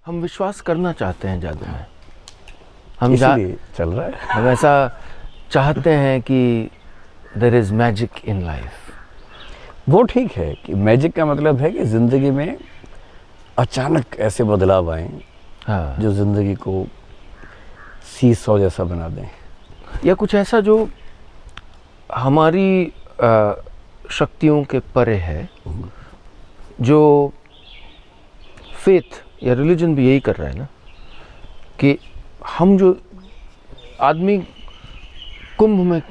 हम विश्वास करना चाहते हैं जादू में, इसीलिए चल रहा है। हम ऐसा चाहते हैं कि there is magic in life. वो ठीक है कि मैजिक का मतलब है कि ज़िंदगी में अचानक ऐसे बदलाव आए हाँ, जो ज़िंदगी को सीसॉ जैसा बना दें, या कुछ ऐसा जो हमारी शक्तियों के परे है, जो फेथ या रिलीजन भी यही कर रहा है ना, कि हम जो आदमी कुंभ में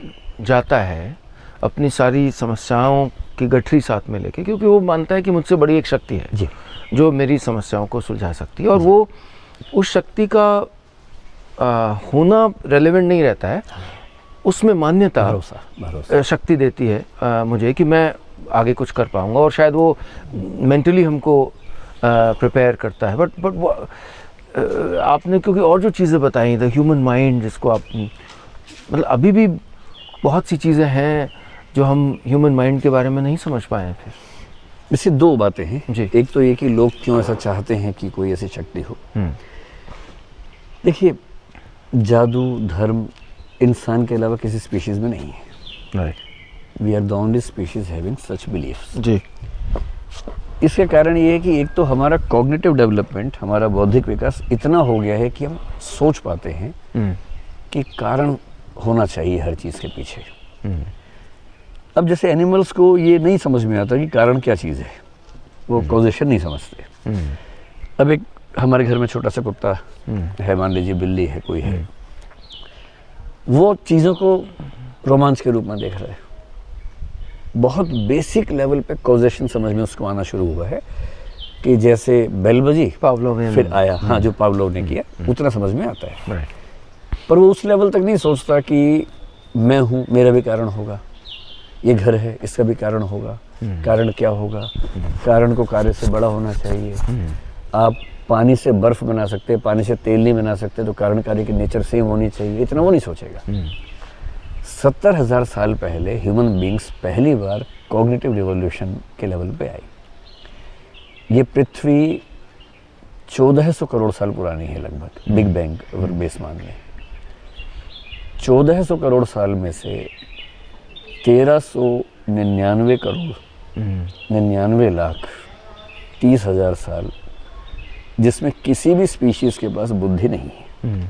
जाता है अपनी सारी समस्याओं की गठरी साथ में लेके, क्योंकि वो मानता है कि मुझसे बड़ी एक शक्ति है जी, जो मेरी समस्याओं को सुलझा सकती है, और वो उस शक्ति का होना रेलेवेंट नहीं रहता है, उसमें मान्यता भरोसा शक्ति देती है मुझे कि मैं आगे कुछ कर पाऊंगा, और शायद वो मेंटली हमको प्रिपेयर करता है। बट आपने क्योंकि और जो चीज़ें बताई, द ह्यूमन माइंड, जिसको आप मतलब अभी भी बहुत सी चीज़ें हैं जो हम ह्यूमन माइंड के बारे में नहीं समझ पाए हैं। फिर इससे दो बातें हैं जी। एक तो ये कि लोग क्यों ऐसा चाहते हैं कि कोई ऐसी शक्ति हो। देखिए, जादू धर्म इंसान के अलावा किसी स्पीशीज़ में नहीं है। Right. We are the only species having such beliefs. जी। इसके कारण ये है कि एक तो हमारा कॉग्निटिव डेवलपमेंट, हमारा बौद्धिक विकास इतना हो गया है कि हम सोच पाते हैं कि कारण होना चाहिए हर चीज़ के पीछे। अब जैसे एनिमल्स को ये नहीं समझ में आता कि कारण क्या चीज़ है, वो कॉजेशन नहीं समझते। अब एक हमारे घर में छोटा सा कुत्ता है, मान लीजिए बिल्ली है, कोई है, वो चीज़ों को रोमांच के रूप में देख रहा है। बहुत बेसिक लेवल पे कॉजेशन समझ में उसको आना शुरू हुआ है कि जैसे बेल बजी पावलोवियन फिर आया, हाँ, जो पावलोव ने किया उतना समझ में आता है। राइट। पर वो उस लेवल तक नहीं सोचता कि मैं हूँ, मेरा भी कारण होगा, ये घर है, इसका भी कारण होगा, कारण क्या होगा, कारण को कार्य से बड़ा होना चाहिए। आप पानी से बर्फ बना सकते हैं, पानी से तेल नहीं बना सकते, तो कारण कार्य की नेचर सेम होनी चाहिए, इतना वो नहीं सोचेगा। 70,000 साल पहले ह्यूमन बींग्स पहली बार कॉग्निटिव रिवॉल्यूशन के लेवल पे आई। ये पृथ्वी 1400 करोड़ साल पुरानी है लगभग, बिग बैंग अगर बेस मान लें। 1400 करोड़ साल में से 1399 करोड़ 99 लाख 30,000 साल जिसमें किसी भी स्पीशीज के पास बुद्धि नहीं है।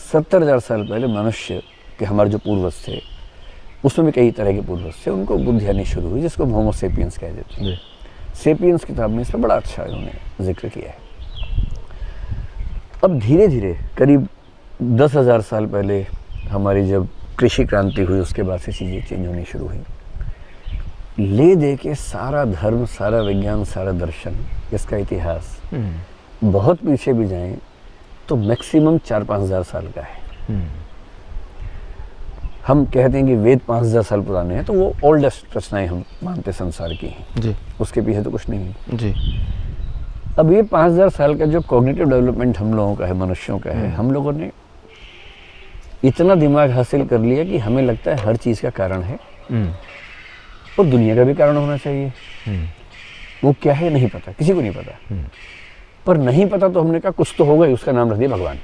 70,000 साल पहले मनुष्य के हमारे जो पूर्वज थे, उसमें भी कई तरह के पूर्वज थे, उनको बुद्धि आनी शुरू हुई, जिसको होमो सेपियंस कह देते हैं। सेपियंस किताब में इस पर बड़ा अच्छा उन्होंने जिक्र किया है। अब धीरे धीरे करीब 10,000 साल पहले हमारी जब कृषि क्रांति हुई, उसके बाद से चीज़ें चेंज होनी शुरू हुई। ले दे के सारा धर्म, सारा विज्ञान, सारा दर्शन, इसका इतिहास बहुत पीछे भी जाएं तो मैक्सिमम 4-5 हज़ार साल का है। हम कहते हैं कि वेद 5,000 साल पुराने हैं, तो वो ओल्डेस्ट रचनाएं हम मानते संसार की हैं जी। उसके पीछे तो कुछ नहीं है जी। अब ये 5,000 साल का जो कॉग्निटिव डेवलपमेंट हम लोगों का है, मनुष्यों का है, हम लोगों ने इतना दिमाग हासिल कर लिया कि हमें लगता है हर चीज़ का कारण है और दुनिया का भी कारण होना चाहिए। वो क्या है नहीं पता, किसी को नहीं पता। पर नहीं पता तो हमने कहा कुछ तो होगा ही, उसका नाम रख दिया भगवान,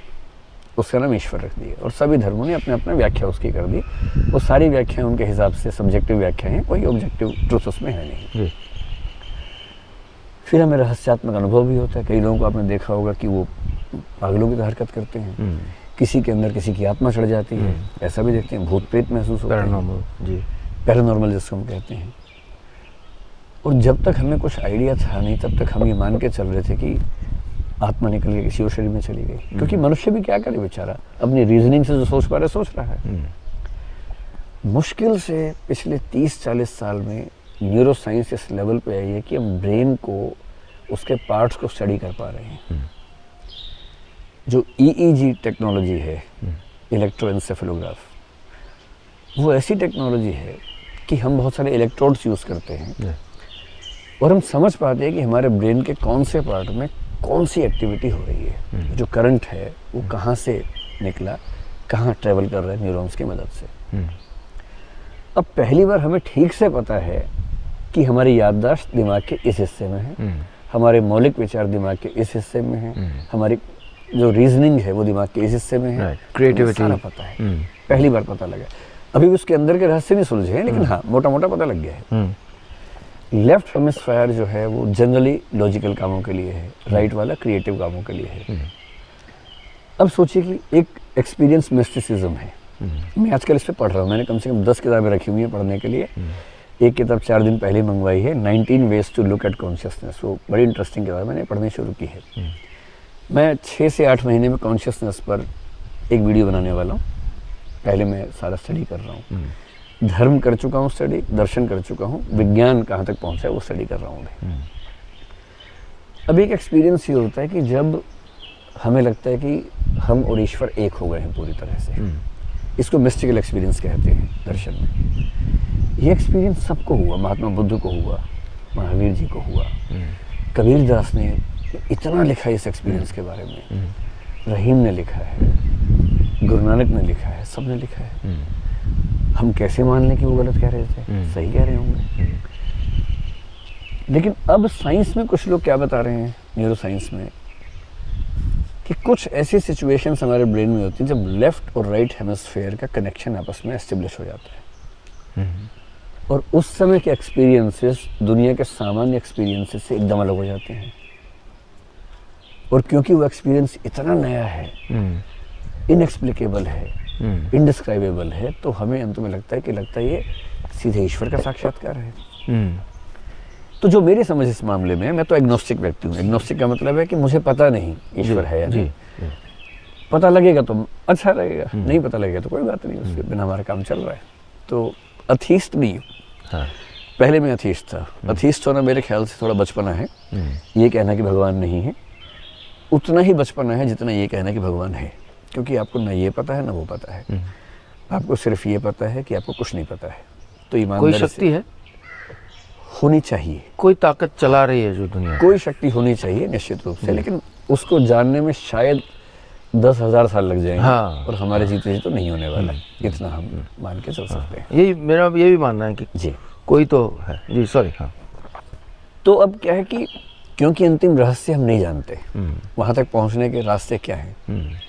उसका नाम ईश्वर रख दिया, और सभी धर्मों ने अपने अपने व्याख्या उसकी कर दी। वो सारी व्याख्याएं उनके हिसाब से सब्जेक्टिव व्याख्या हैं, कोई ऑब्जेक्टिव ट्रुथ उसमें है नहीं। फिर हमें रहस्यात्मक अनुभव भी होता है। कई लोगों को आपने देखा होगा कि वो पागलों की तरह हरकत करते हैं, किसी के अंदर किसी की आत्मा चढ़ जाती है, ऐसा भी देखते हैं, भूत प्रेत महसूस होता है, पैरानॉर्मल। जी। पैरानॉर्मल जिसको हम कहते हैं। और जब तक हमें कुछ आइडिया था नहीं, तब तक हम ये मान के चल रहे थे कि आत्मा निकल के किसी और शरीर में चली गई, क्योंकि मनुष्य भी क्या करे बेचारा, अपनी रीजनिंग से जो सोच पा रहा है सोच रहा है। मुश्किल से पिछले 30-40 साल में न्यूरो साइंस इस लेवल पे आई है कि हम ब्रेन को, उसके पार्ट्स को स्टडी कर पा रहे हैं। जो EEG टेक्नोलॉजी है, इलेक्ट्रोएन्सेफेलोग्राफ, वो ऐसी टेक्नोलॉजी है कि हम बहुत सारे इलेक्ट्रोड्स यूज़ करते हैं और हम समझ पाते हैं कि हमारे ब्रेन के कौन से पार्ट में कौन सी एक्टिविटी हो रही है, जो करंट है वो कहाँ से निकला, कहाँ ट्रेवल कर रहा है न्यूरॉन्स की मदद से। अब पहली बार हमें ठीक से पता है कि हमारी याददाश्त दिमाग के इस हिस्से में है, हमारे मौलिक विचार दिमाग के इस हिस्से में हैं, हमारी जो रीजनिंग है वो दिमाग के इस हिस्से में है, क्रिएटिविटी सारा पता है। पहली बार पता लगा, अभी भी उसके अंदर के रहस्य नहीं सुलझे हैं, लेकिन हाँ मोटा मोटा पता लग गया है। लेफ्ट हेमिस्फीयर जो है वो जनरली लॉजिकल कामों के लिए है, राइट वाला क्रिएटिव कामों के लिए है। अब सोचिए कि एक एक्सपीरियंस मिस्टिसिज्म है, मैं आजकल इस पे पढ़ रहा हूँ, मैंने कम से कम 10 किताबें रखी हुई हैं पढ़ने के लिए। एक किताब 4 दिन पहले मंगवाई है, 19 ways to look at consciousness, वो बड़ी इंटरेस्टिंग किताब है, मैंने पढ़नी शुरू की है। मैं 6 से 8 महीने में कॉन्शियसनेस पर एक वीडियो बनाने वाला हूँ। पहले मैं सारा स्टडी कर रहा हूँ, धर्म कर चुका हूँ स्टडी, दर्शन कर चुका हूँ, विज्ञान कहाँ तक पहुँचा है वो स्टडी कर रहा हूँ मैं। अब एक एक्सपीरियंस ये होता है कि जब हमें लगता है कि हम और ईश्वर एक हो गए हैं पूरी तरह से, इसको मिस्टिकल एक्सपीरियंस कहते हैं दर्शन में। ये एक्सपीरियंस सबको हुआ, महात्मा बुद्ध को हुआ, महावीर जी को हुआ, कबीर दास ने इतना लिखा है इस एक्सपीरियंस के बारे में, रहीम ने लिखा है, गुरु नानक ने लिखा है, सब ने लिखा है। हम कैसे मान लें कि वो गलत कह रहे थे, सही कह रहे होंगे। लेकिन अब साइंस में कुछ लोग क्या बता रहे हैं, न्यूरो साइंस में, कि कुछ ऐसी सिचुएशंस हमारे ब्रेन में होती हैं जब लेफ्ट और राइट हेमिस्फीयर का कनेक्शन आपस में एस्टेब्लिश हो जाता है, और उस समय के एक्सपीरियंसेस दुनिया के सामान्य एक्सपीरियंसेस से एकदम अलग हो जाते हैं। और क्योंकि वो एक्सपीरियंस इतना नया है, इनएक्सप्लिकेबल है, इनडिस्क्राइबेबल है, तो हमें अंत में लगता है ये सीधे ईश्वर का साक्षात्कार है। तो जो मेरी समझ इस मामले में है, मैं तो एग्नोस्टिक व्यक्ति हूँ। एग्नोस्टिक का मतलब है कि मुझे पता नहीं ईश्वर है या नहीं। पता लगेगा तो अच्छा लगेगा, नहीं पता लगेगा तो कोई बात नहीं, उसके बिना हमारा काम चल रहा है। तो अथीस्ट भी हाँ। पहले मैं अथीस्ट था। अथीस्ट होना मेरे ख्याल से थोड़ा बचपना है, ये कहना कि भगवान नहीं है, उतना ही बचपना है जितना ये कहना कि भगवान है। क्योंकि आपको ना ये पता है ना वो पता है, आपको सिर्फ ये पता है कि आपको कुछ नहीं पता है। तो ईमानदारी कोई शक्ति है, होनी चाहिए, कोई ताकत चला रही है जो दुनिया, कोई शक्ति होनी चाहिए निश्चित रूप से, लेकिन उसको जानने में शायद 10,000 साल लग जाएंगे। हाँ, और हमारे जीते जी तो नहीं होने वाला, इतना हम मान के चल सकते हैं। यही मेरा ये भी मानना है कि जी कोई कोई तो है जी। सॉरी हाँ। तो अब क्या है कि क्योंकि अंतिम रहस्य हम नहीं जानते, वहाँ तक पहुँचने के रास्ते क्या हैं।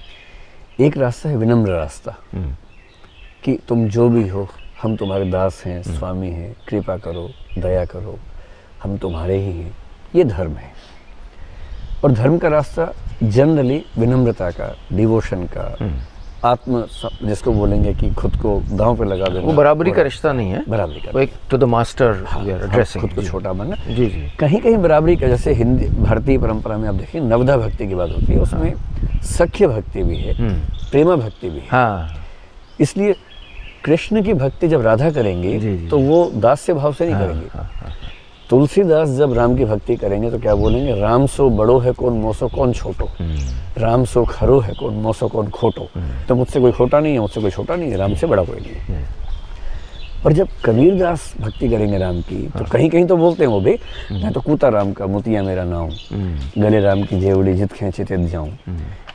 एक रास्ता है विनम्र रास्ता, कि तुम जो भी हो, हम तुम्हारे दास हैं, स्वामी हैं, कृपा करो, दया करो, हम तुम्हारे ही हैं, ये धर्म है। और धर्म का रास्ता जनरली विनम्रता का, डिवोशन का, आत्म जिसको बोलेंगे कि खुद को दांव पे लगा देना। वो बराबरी का रिश्ता नहीं है, बराबरी का, वो एक टू द मास्टर ड्रेसिंग, खुद को छोटा मानना। जी जी। कहीं कहीं बराबरी का, जैसे हिंदी भारतीय परंपरा में आप देखिए नवधा भक्ति की बात होती है, उसमें सख्य भक्ति भी है, प्रेमा भक्ति भी है। हाँ, इसलिए कृष्ण की भक्ति जब राधा करेंगे तो वो दास्य भाव से नहीं करेंगे। तुलसीदास जब राम की भक्ति करेंगे तो क्या बोलेंगे, राम सो बड़ो है कौन मोसो कौन छोटो, राम सो खरो है कौन मोसो कौन खोटो। तो मुझसे कोई खोटा नहीं है, मुझसे कोई छोटा नहीं है, राम से बड़ा कोई नहीं है। और जब कबीरदास भक्ति करेंगे राम की, तो कहीं कहीं तो बोलते हैं वो भी, मैं तो कूता राम का मोतिया मेरा नाम, गले राम की जेवड़ी जित खींचे तित जाऊं,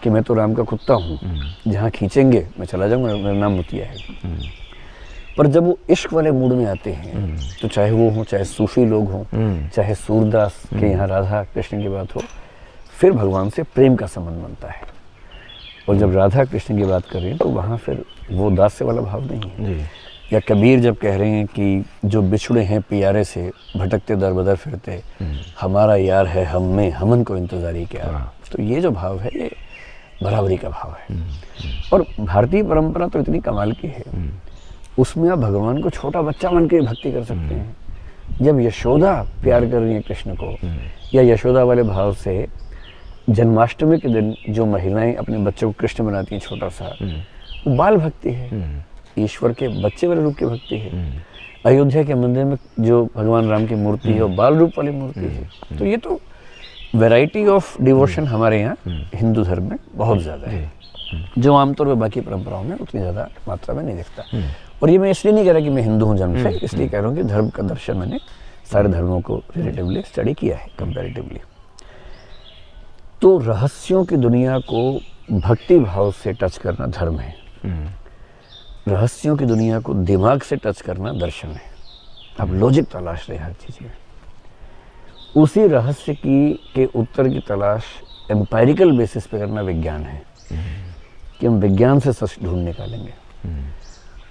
कि मैं तो राम का कुत्ता हूँ, जहाँ खींचेंगे मैं चला जाऊंगा, मेरा नाम मोतिया है। पर जब वो इश्क वाले मूड में आते हैं, तो चाहे वो हो, चाहे सूफी लोग हों, चाहे सूरदास के यहाँ राधा कृष्ण की बात हो, फिर भगवान से प्रेम का संबंध बनता है। और जब राधा कृष्ण की बात कर रहे हैं तो वहाँ फिर वो दास्य वाला भाव नहीं है। या कबीर जब कह रहे हैं कि जो बिछड़े हैं पियारे से, भटकते दर बदर फिरते, हमारा यार है हम में, हमन को इंतजारी क्या। तो ये जो भाव है ये बराबरी का भाव है। और भारतीय परंपरा तो इतनी कमाल की है, उसमें आप भगवान को छोटा बच्चा बन के भक्ति कर सकते हैं। जब यशोदा प्यार कर रही है कृष्ण को, या यशोदा वाले भाव से जन्माष्टमी के दिन जो महिलाएं अपने बच्चे को कृष्ण बनाती हैं छोटा सा, वो बाल भक्ति है, ईश्वर के बच्चे वाले रूप की भक्ति है। अयोध्या के मंदिर में जो भगवान राम की मूर्ति है वो बाल रूप वाली मूर्ति है। तो ये तो वैरायटी ऑफ डिवोशन हमारे यहाँ हिंदू धर्म में बहुत ज़्यादा है, जो आमतौर पर बाकी परंपराओं में उतनी ज़्यादा मात्रा में नहीं दिखता। और ये मैं इसलिए नहीं कह रहा कि मैं हिंदू हूँ जन्म से, इसलिए कह रहा हूँ कि धर्म का दर्शन मैंने सारे धर्मों को रिलेटिवली स्टडी किया है, कंपैरेटिवली। तो रहस्यों की दुनिया को भक्ति भाव से टच करना धर्म है, रहस्यों की दुनिया को दिमाग से टच करना दर्शन है। अब लॉजिक तलाश रहे हर चीज़ में। उसी रहस्य के उत्तर की तलाश एम्पायरिकल बेसिस पे करना विज्ञान है, कि हम विज्ञान से सच ढूंढ निकालेंगे।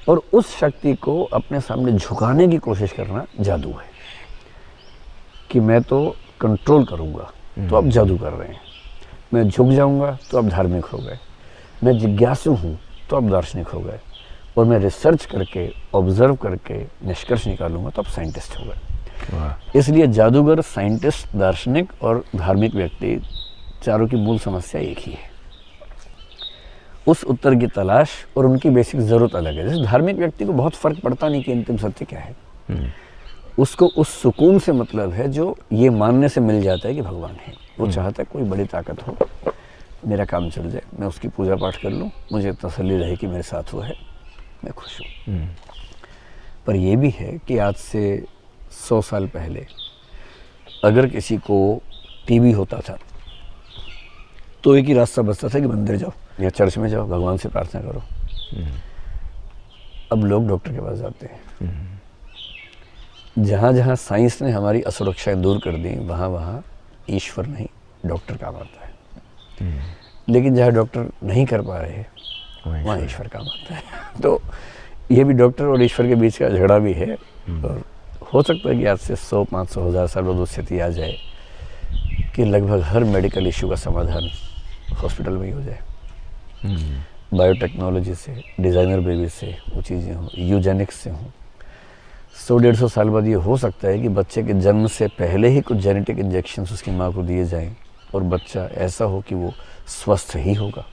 और उस शक्ति को अपने सामने झुकाने की कोशिश करना जादू है, कि मैं तो कंट्रोल करूँगा तो आप जादू कर रहे हैं, मैं झुक जाऊँगा तो आप धार्मिक हो गए, मैं जिज्ञासु हूँ तो आप दार्शनिक हो गए, और मैं रिसर्च करके ऑब्जर्व करके निष्कर्ष निकालूंगा तो आप साइंटिस्ट हो गए। इसलिए जादूगर, साइंटिस्ट, दार्शनिक और धार्मिक व्यक्ति चारों की मूल समस्या एक ही है, उस उत्तर की तलाश, और उनकी बेसिक ज़रूरत अलग है। जैसे धार्मिक व्यक्ति को बहुत फ़र्क पड़ता नहीं कि अंतिम सत्य क्या है, उसको उस सुकून से मतलब है जो ये मानने से मिल जाता है कि भगवान है। वो चाहता है कोई बड़ी ताकत हो, मेरा काम चल जाए, मैं उसकी पूजा पाठ कर लूँ, मुझे तसल्ली रहे कि मेरे साथ वो है, मैं खुश हूँ। पर ये भी है कि आज से 100 साल पहले अगर किसी को टीबी होता था तो एक ही रास्ता बचता था कि मंदिर जाओ या चर्च में जाओ, भगवान से प्रार्थना करो। अब लोग डॉक्टर के पास जाते हैं। जहाँ जहाँ साइंस ने हमारी असुरक्षाएं दूर कर दी, वहाँ वहाँ ईश्वर नहीं, डॉक्टर काम आता है। लेकिन जहाँ डॉक्टर नहीं कर पा रहे वहाँ ईश्वर काम आता है। तो ये भी डॉक्टर और ईश्वर के बीच का झगड़ा भी है। और हो सकता है कि आज से 100, 500, 1000 साल बाद स्थिति आ जाए कि लगभग हर मेडिकल इशू का समाधान हॉस्पिटल में ही हो जाए। बायोटेक्नोलॉजी से, डिज़ाइनर बेबी से वो चीज़ें हों, यूजेनिक्स से हों। 100-150 साल बाद ये हो सकता है कि बच्चे के जन्म से पहले ही कुछ जेनेटिक इंजेक्शंस उसकी माँ को दिए जाएं और बच्चा ऐसा हो कि वो स्वस्थ ही होगा।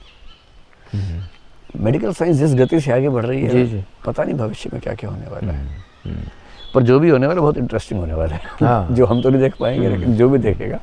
मेडिकल साइंस जिस गति से आगे बढ़ रही है, जी। पता नहीं भविष्य में क्या क्या होने वाला है। पर जो भी होने वाला बहुत इंटरेस्टिंग होने वाला है। हाँ। जो हम तो नहीं देख पाएंगे, लेकिन जो भी देखेगा